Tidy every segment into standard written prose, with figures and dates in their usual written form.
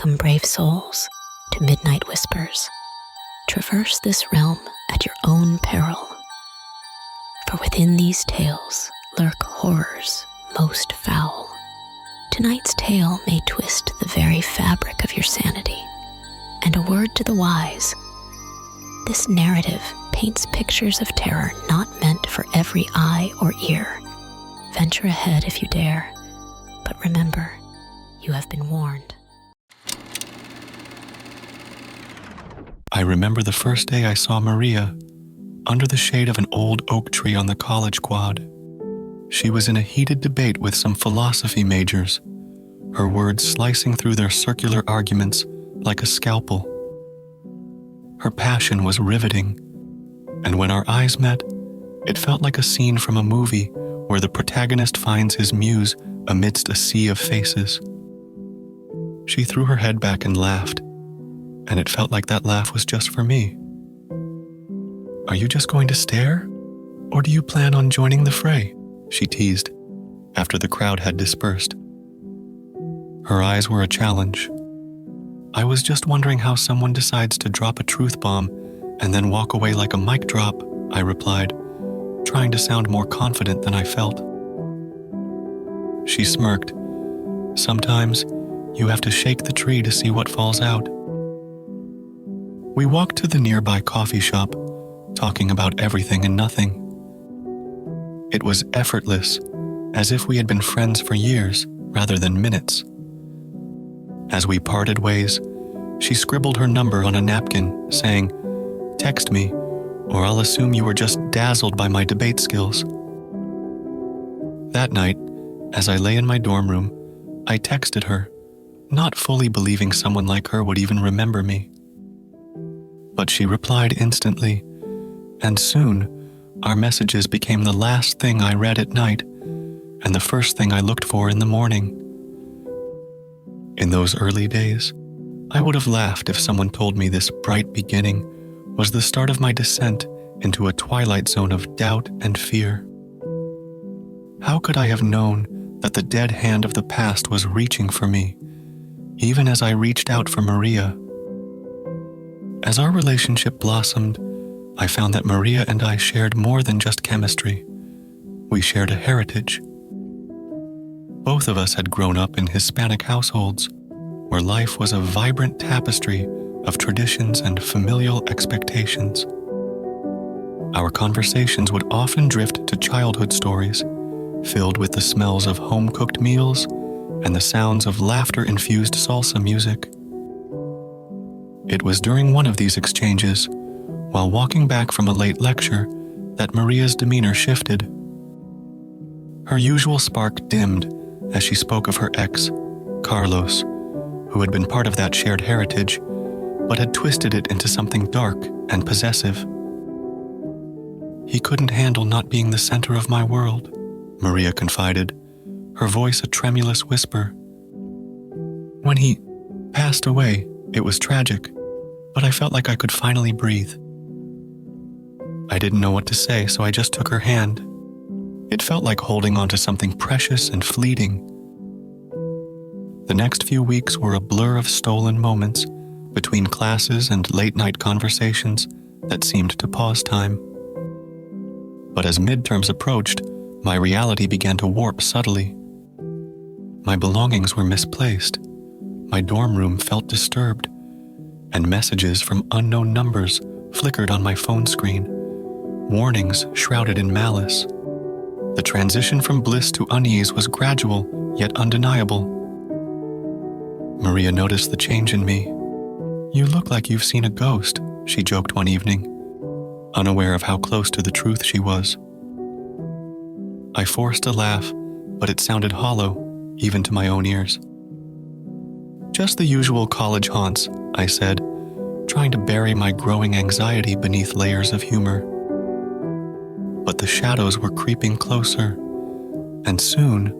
Welcome, brave souls, to Midnight Whispers. Traverse this realm at your own peril. For within these tales lurk horrors most foul. Tonight's tale may twist the very fabric of your sanity. And a word to the wise, this narrative paints pictures of terror not meant for every eye or ear. Venture ahead if you dare, but remember, you have been warned. I remember the first day I saw Maria under the shade of an old oak tree on the college quad. She was in a heated debate with some philosophy majors, her words slicing through their circular arguments like a scalpel. Her passion was riveting, and when our eyes met, it felt like a scene from a movie where the protagonist finds his muse amidst a sea of faces. She threw her head back and laughed, and it felt like that laugh was just for me. "Are you just going to stare? Or do you plan on joining the fray?" she teased, after the crowd had dispersed. Her eyes were a challenge. I was just wondering how someone decides to drop a truth bomb and then walk away like a mic drop, I replied, trying to sound more confident than I felt. She smirked. "Sometimes you have to shake the tree to see what falls out." We walked to the nearby coffee shop, talking about everything and nothing. It was effortless, as if we had been friends for years rather than minutes. As we parted ways, she scribbled her number on a napkin, saying, "Text me, or I'll assume you were just dazzled by my debate skills." That night, as I lay in my dorm room, I texted her, not fully believing someone like her would even remember me. But she replied instantly, and soon, our messages became the last thing I read at night and the first thing I looked for in the morning. In those early days, I would have laughed if someone told me this bright beginning was the start of my descent into a twilight zone of doubt and fear. How could I have known that the dead hand of the past was reaching for me, even as I reached out for Maria? As our relationship blossomed, I found that Maria and I shared more than just chemistry. We shared a heritage. Both of us had grown up in Hispanic households, where life was a vibrant tapestry of traditions and familial expectations. Our conversations would often drift to childhood stories, filled with the smells of home-cooked meals and the sounds of laughter-infused salsa music. It was during one of these exchanges, while walking back from a late lecture, that Maria's demeanor shifted. Her usual spark dimmed as she spoke of her ex, Carlos, who had been part of that shared heritage, but had twisted it into something dark and possessive. "He couldn't handle not being the center of my world," Maria confided, her voice a tremulous whisper. "When he passed away, it was tragic, but I felt like I could finally breathe." I didn't know what to say, so I just took her hand. It felt like holding on to something precious and fleeting. The next few weeks were a blur of stolen moments between classes and late-night conversations that seemed to pause time. But as midterms approached, my reality began to warp subtly. My belongings were misplaced. My dorm room felt disturbed, and messages from unknown numbers flickered on my phone screen, warnings shrouded in malice. The transition from bliss to unease was gradual, yet undeniable. Maria noticed the change in me. "You look like you've seen a ghost," she joked one evening, unaware of how close to the truth she was. I forced a laugh, but it sounded hollow, even to my own ears. "Just the usual college haunts," I said, trying to bury my growing anxiety beneath layers of humor. But the shadows were creeping closer, and soon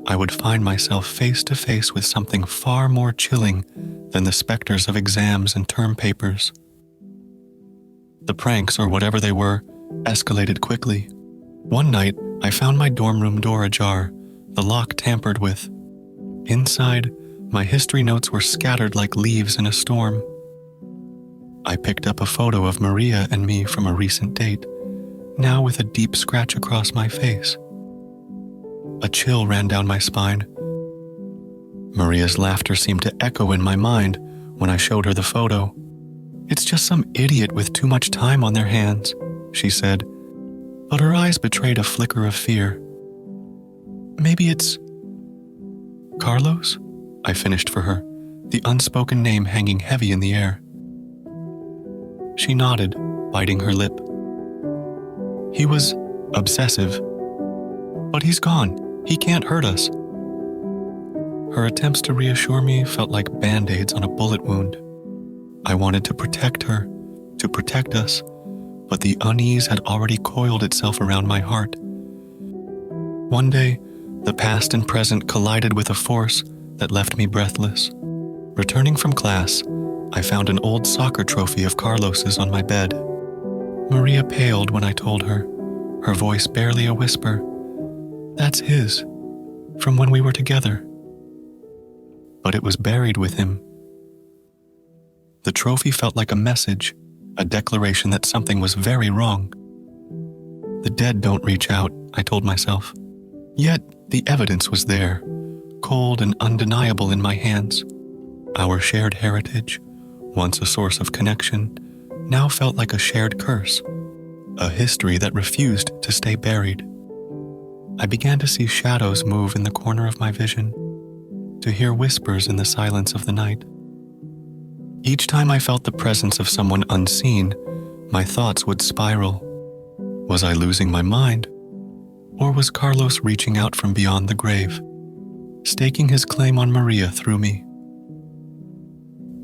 I would find myself face to face with something far more chilling than the specters of exams and term papers. The pranks, or whatever they were, escalated quickly. One night, I found my dorm room door ajar, the lock tampered with. Inside, My history notes were scattered like leaves in a storm. I picked up a photo of Maria and me from a recent date, now with a deep scratch across my face. A chill ran down my spine. Maria's laughter seemed to echo in my mind when I showed her the photo. "It's just some idiot with too much time on their hands," she said, but her eyes betrayed a flicker of fear. "Maybe it's Carlos?" I finished for her, the unspoken name hanging heavy in the air. She nodded, biting her lip. "He was obsessive. But he's gone. He can't hurt us." Her attempts to reassure me felt like band-aids on a bullet wound. I wanted to protect her, to protect us, but the unease had already coiled itself around my heart. One day, the past and present collided with a force that left me breathless. Returning from class, I found an old soccer trophy of Carlos's on my bed. Maria paled when I told her, her voice barely a whisper. "That's his, from when we were together." But it was buried with him. The trophy felt like a message, a declaration that something was very wrong. The dead don't reach out, I told myself. Yet the evidence was there, cold and undeniable in my hands. Our shared heritage, once a source of connection, now felt like a shared curse, a history that refused to stay buried. I began to see shadows move in the corner of my vision, to hear whispers in the silence of the night. Each time I felt the presence of someone unseen, my thoughts would spiral. Was I losing my mind? Or was Carlos reaching out from beyond the grave, staking his claim on Maria through me?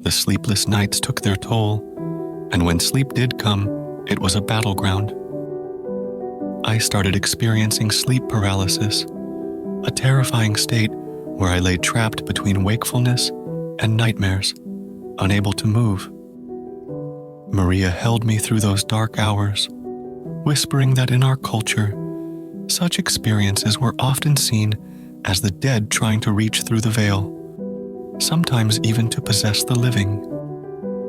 The sleepless nights took their toll, and when sleep did come, it was a battleground. I started experiencing sleep paralysis, a terrifying state where I lay trapped between wakefulness and nightmares, unable to move. Maria held me through those dark hours, whispering that in our culture, such experiences were often seen as the dead trying to reach through the veil, sometimes even to possess the living.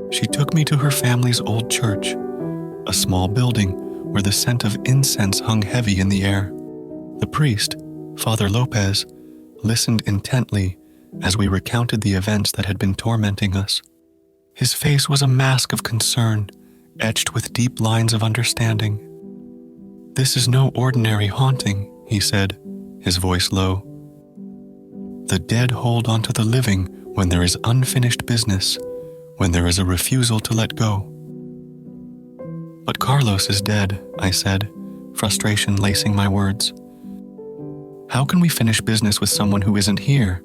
She took me to her family's old church, a small building where the scent of incense hung heavy in the air. The priest, Father Lopez, listened intently as we recounted the events that had been tormenting us. His face was a mask of concern, etched with deep lines of understanding. "This is no ordinary haunting," he said, his voice low. "The dead hold onto the living when there is unfinished business, when there is a refusal to let go." "But Carlos is dead," I said, frustration lacing my words. "How can we finish business with someone who isn't here?"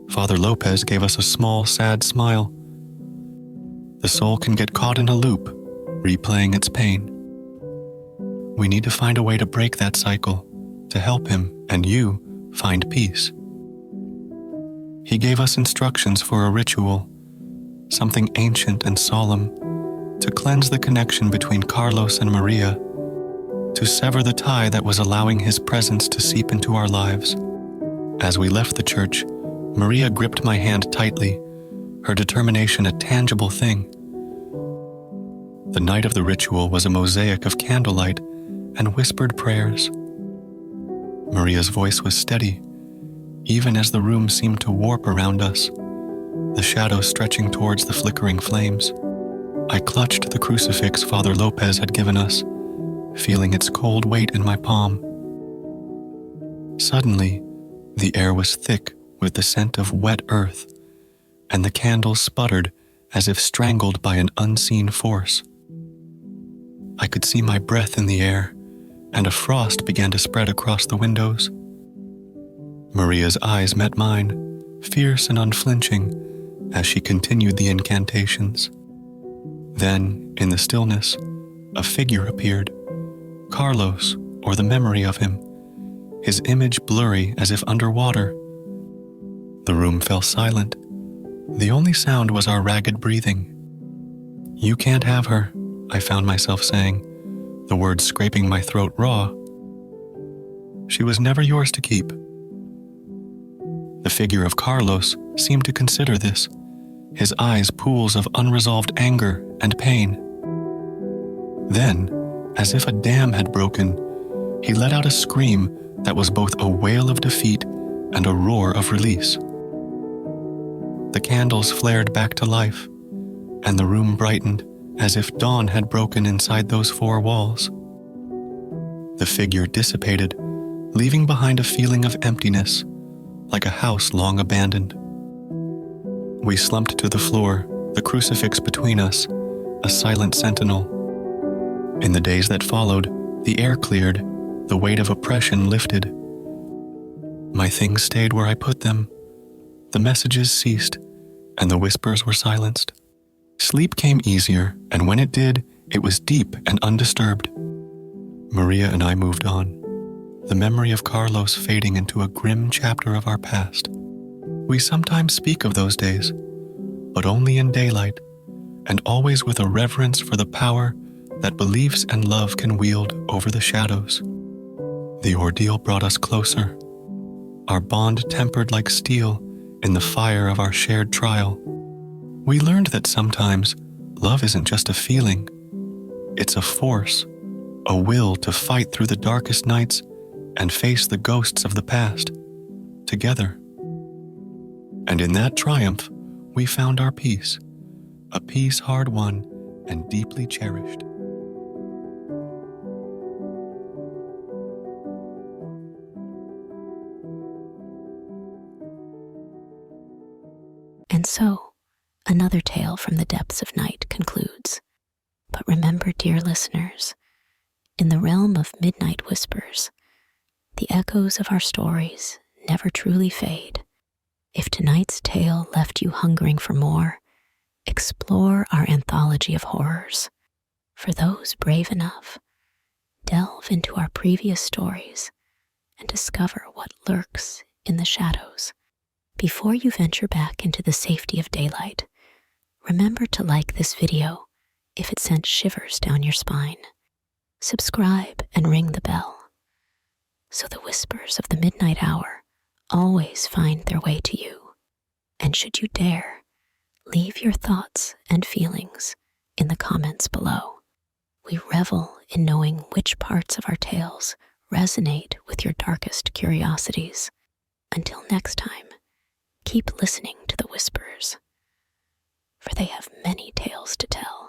Father Lopez gave us a small, sad smile. "The soul can get caught in a loop, replaying its pain. We need to find a way to break that cycle, to help him and you find peace." He gave us instructions for a ritual, something ancient and solemn, to cleanse the connection between Carlos and Maria, to sever the tie that was allowing his presence to seep into our lives. As we left the church, Maria gripped my hand tightly, her determination a tangible thing. The night of the ritual was a mosaic of candlelight and whispered prayers. Maria's voice was steady, even as the room seemed to warp around us, the shadows stretching towards the flickering flames. I clutched the crucifix Father Lopez had given us, feeling its cold weight in my palm. Suddenly, the air was thick with the scent of wet earth, and the candles sputtered as if strangled by an unseen force. I could see my breath in the air, and a frost began to spread across the windows. Maria's eyes met mine, fierce and unflinching, as she continued the incantations. Then, in the stillness, a figure appeared, Carlos, or the memory of him, his image blurry as if underwater. The room fell silent. The only sound was our ragged breathing. "You can't have her," I found myself saying, the words scraping my throat raw. "She was never yours to keep." The figure of Carlos seemed to consider this, his eyes pools of unresolved anger and pain. Then, as if a dam had broken, he let out a scream that was both a wail of defeat and a roar of release. The candles flared back to life, and the room brightened as if dawn had broken inside those four walls. The figure dissipated, leaving behind a feeling of emptiness, like a house long abandoned. We slumped to the floor, the crucifix between us, a silent sentinel. In the days that followed, the air cleared, the weight of oppression lifted. My things stayed where I put them. The messages ceased, and the whispers were silenced. Sleep came easier, and when it did, it was deep and undisturbed. Maria and I moved on, the memory of Carlos fading into a grim chapter of our past. We sometimes speak of those days, but only in daylight, and always with a reverence for the power that beliefs and love can wield over the shadows. The ordeal brought us closer, our bond tempered like steel in the fire of our shared trial. We learned that sometimes love isn't just a feeling, it's a force, a will to fight through the darkest nights and face the ghosts of the past, together. And in that triumph, we found our peace, a peace hard won and deeply cherished. And so, another tale from the depths of night concludes. But remember, dear listeners, in the realm of midnight whispers, the echoes of our stories never truly fade. If tonight's tale left you hungering for more, explore our anthology of horrors. For those brave enough, delve into our previous stories and discover what lurks in the shadows. Before you venture back into the safety of daylight, remember to like this video if it sent shivers down your spine. Subscribe and ring the bell, so the whispers of the midnight hour always find their way to you. And should you dare, leave your thoughts and feelings in the comments below. We revel in knowing which parts of our tales resonate with your darkest curiosities. Until next time, keep listening to the whispers, for they have many tales to tell.